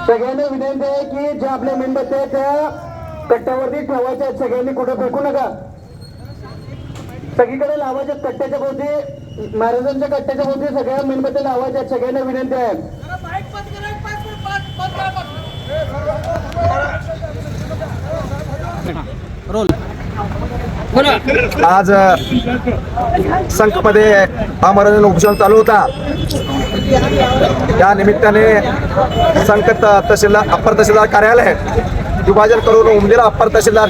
सगळ्यांना विनंती आहे की ज्या आपल्या मेणबत्त्या आहेत त्या कट्ट्यावरती ठेवायच्या आहेत. सगळ्यांनी कुठे फेकू नका. सगळीकडे लावायच्या कट्ट्याच्या भोवती, महाराजांच्या कट्ट्याच्या भोवती सगळ्या मेणबत्त्या लावायच्या आहेत. सगळ्यांना विनंती आहे. आज संघमध्ये महाराजांना उपोषण चालू होता. या निमित्ताने संघ तहसीलदार अप्पर तहसीलदार कार्यालय विभाजन करून उमदीला अप्पर तहसीलदार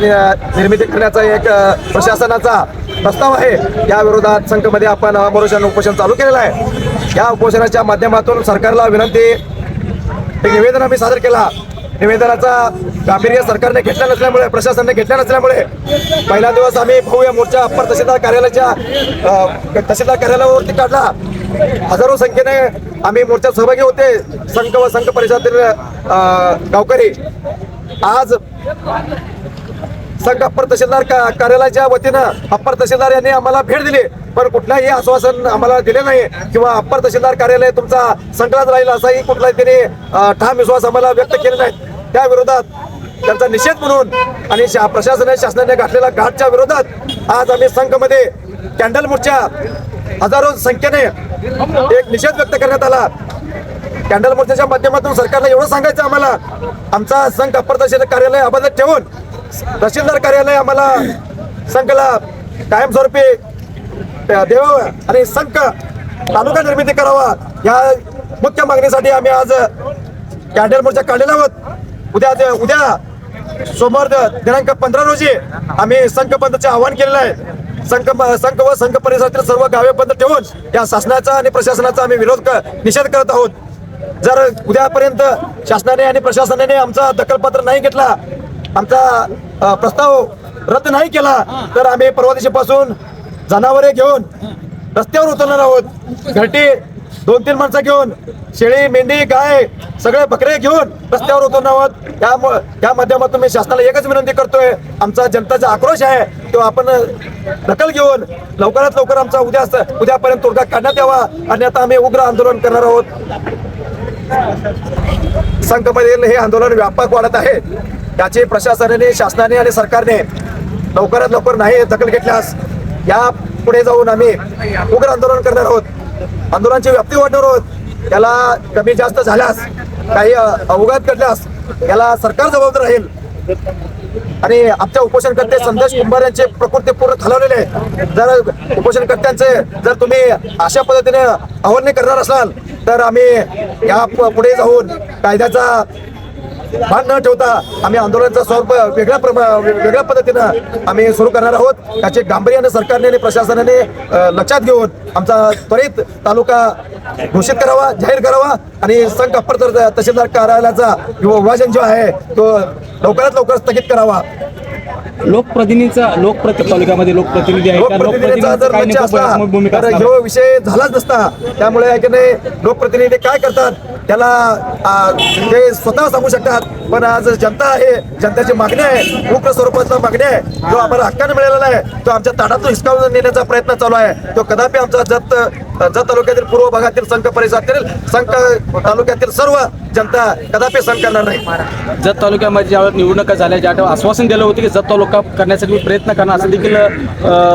निर्मिती करण्याचा एक प्रशासनाचा प्रस्ताव आहे. या विरोधात संघमध्ये आपण महाराजांना उपोषण चालू केलेलं आहे. या उपोषणाच्या माध्यमातून सरकारला विनंती, एक निवेदन आम्ही सादर केला. निवेदनाचा गांभीर्य सरकारने घेतला नसल्यामुळे, प्रशासनाने घेतला नसल्यामुळे पहिला दिवस आम्ही भव्य मोर्चा अप्पर तहसीलदार कार्यालयाच्या तहसीलदार कार्यालयावरती काढला. हजारो संख्येने आम्ही मोर्चात सहभागी होते, संघ व संघ परिसरातील गावकरी. आज संघ अप्पर तहसीलदार कार्यालयाच्या वतीनं अप्पर तहसीलदार यांनी आम्हाला भेट दिली, पण कुठलाही आश्वासन आम्हाला दिले नाही किंवा अप्पर तहसीलदार कार्यालय तुमचा संकलात राहील असाही कुठलाही त्यांनी ठाम विश्वास आम्हाला व्यक्त केले नाही. त्या विरोधात त्यांचा निषेध म्हणून आणि शासनाने घातलेल्या घाटच्या विरोधात आज आम्ही संघमध्ये कॅन्डल मोर्चा हजारो संख्येने एक निषेध व्यक्त करण्यात आला. कॅन्डल मोर्चाच्या माध्यमातून सरकारला एवढं सांगायचं आम्हाला, आमचा संघ अप्पर तहसीलदार कार्यालय अबाधित ठेवून तहसीलदार कार्यालय आम्हाला संघला कायमस्वरूपी द्यावं आणि संघ तालुका निर्मिती करावा, या मुख्य मागणीसाठी आम्ही आज कॅन्डल मोर्चा काढलेला आहोत. उद्या सोमवार दिनांक 15 रोजी आम्ही संघ बंदचे आवाहन केलेलं आहे. संघ व संघ परिसरातील सर्व गावे बंद ठेवून या शासनाचा आणि प्रशासनाचा आम्ही निषेध करत आहोत. जर उद्यापर्यंत शासनाने आणि प्रशासनाने आमचा दखलपत्र नाही घेतला, आमचा प्रस्ताव रद्द नाही केला, तर आम्ही परवा दिवशीपासून जनावरे घेऊन रस्त्यावर उतरणार आहोत. घरटी 2-3 माणसं घेऊन, शेळी, मेंढी, गाय, सगळे बकरे घेऊन रस्त्यावर उतरणार आहोत. या माध्यमातून मी शासनाला एकच विनंती करतोय, आमचा जनताचा आक्रोश आहे तो आपण दखल घेऊन लवकरात लवकर आमचा उद्यापर्यंत तोडगा काढण्यात यावा, आणि आता आम्ही उग्र आंदोलन करणार आहोत. संघमधील हे आंदोलन व्यापक वाढत आहे. त्याची प्रशासनाने, शासनाने आणि सरकारने लवकरात लवकर नाही दखल घेतल्यास या पुढे जाऊन आम्ही उग्र आंदोलन करणार आहोत. आंदोलनाची व्याप्ती वाढणार आहोत. याला कमी जास्त झाल्यास, काही अवघात घडल्यास याला सरकार जबाबदार राहील. आणि आमच्या उपोषणकर्ते संदेश कुंभार यांची प्रकृती पूर्ण खालावलेली आहे. जर उपोषणकर्त्यांचे जर तुम्ही अशा पद्धतीने अवहेलना करणार असाल तर आम्ही या पुढे जाऊन कायद्याचा भान न ठेवता आम्ही आंदोलनाचा स्वरूप वेगळ्या पद्धतीनं आम्ही सुरू करणार आहोत. त्याचे गांभीर्याने सरकारने आणि प्रशासनाने लक्षात घेऊन आमचा त्वरित तालुका घोषित करावा, जाहीर करावा, आणि संघ अप्पर तहसीलदार कार्यालयाचा विभाजन जो आहे तो लवकरात लवकर स्थगित करावा. तालुक्यामध्ये लोकप्रतिनिधी आहे, लोकप्रतिनिधीचा जर लक्ष असता तर हा विषय झालाच नसता. त्यामुळे की नाही, लोकप्रतिनिधी काय करतात त्याला ते स्वतः सांगू शकतात, पण आज जनता आहे, जनतेची मागणी आहे, उग्र स्वरूपाचा मागणी आहे, जो आम्हाला हक्काने मिळालेला आहे तो आमच्या ताटातून हिसकावून नेण्याचा प्रयत्न चालू आहे. तो कदापि आमचा जत तालुक्यातील पूर्व भागातील संघ परिसरातील संघ तालुक्यातील सर्व जनता कदापि सहन करणार नाही. जत तालुक्यामध्ये ज्यावेळेस निवडणुका झाल्या, ज्या आश्वासन दिलं होतं की जत तालुका करण्यासाठी प्रयत्न करणार असं देखील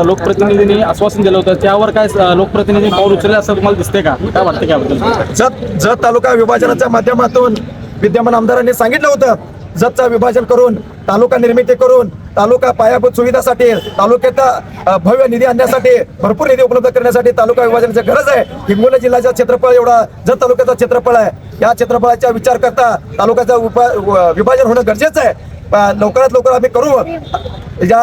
लोकप्रतिनिधींनी आश्वासन दिलं होतं, त्यावर काय लोकप्रतिनिधी पाऊल उचलले असं तुम्हाला दिसते का? काय वाटतं त्याबद्दल? जत तालुका विभाजनाच्या माध्यमातून विद्यमान आमदारांनी सांगितलं होतं, जतचा विभाजन करून तालुका निर्मिती करून तालुका पायाभूत सुविधासाठी, तालुक्यात भव्य निधी आणण्यासाठी, भरपूर निधी उपलब्ध करण्यासाठी तालुका विभाजनाची गरज आहे. हिंगोली जिल्ह्याचा क्षेत्रफळ एवढा जत तालुक्याचा क्षेत्रफळ आहे. या क्षेत्रफळाचा विचार करता तालुक्याचं विभाजन होणं गरजेचं आहे. लवकरात लवकर आम्ही करू, ज्या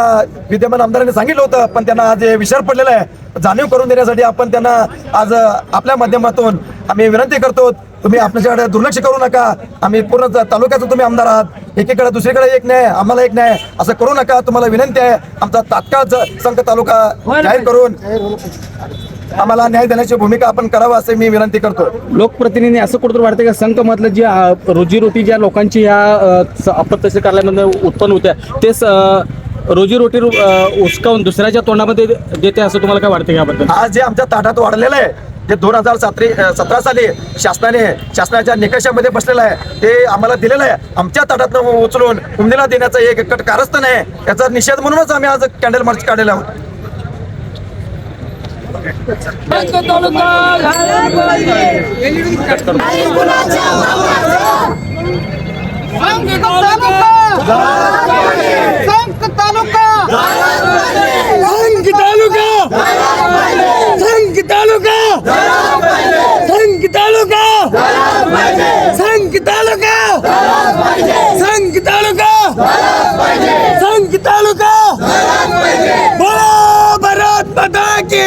विद्यमान आमदारांनी सांगितलं होतं, पण त्यांना आज विसर पडलेला आहे. जाणीव करून देण्यासाठी आपण त्यांना आज आपल्या माध्यमातून आम्ही विनंती करतो, तुम्ही आपल्याकडे दुर्लक्ष करू नका. आम्ही पूर्ण तालुक्याचं तुम्ही आमदार आहात, एकीकडे दुसरीकडे एक न्याय, आम्हाला एक न्याय असं करू नका. तुम्हाला विनंती आहे, आमचा तात्काळ संघ तालुका जाहीर करून आम्हाला न्याय देण्याची भूमिका आपण करावं असं मी विनंती करतो. लोकप्रतिनिधी असं कुठंतरी वाटतं का संघ मधलं जी रोजीरोटी ज्या लोकांची या अप्पर तहसील कार्यालयामध्ये उत्पन्न होत्या तेच रोजीरोटी उचकावून दुसऱ्याच्या तोंडामध्ये देते असं तुम्हाला काय वाटतं याबद्दल? आज जे आमच्या ताटात वाढलेलं आहे, हे 2017 साली शासनाच्या निकषामध्ये बसलेलं आहे ते आम्हाला दिलेलं आहे. आमच्या ताटातनं उचलून उमदीला देण्याचं एक कट कारस्थान आहे. याचा निषेध म्हणूनच आम्ही आज कॅन्डल मार्च काढलेला आहोत. बोलो भारत माता की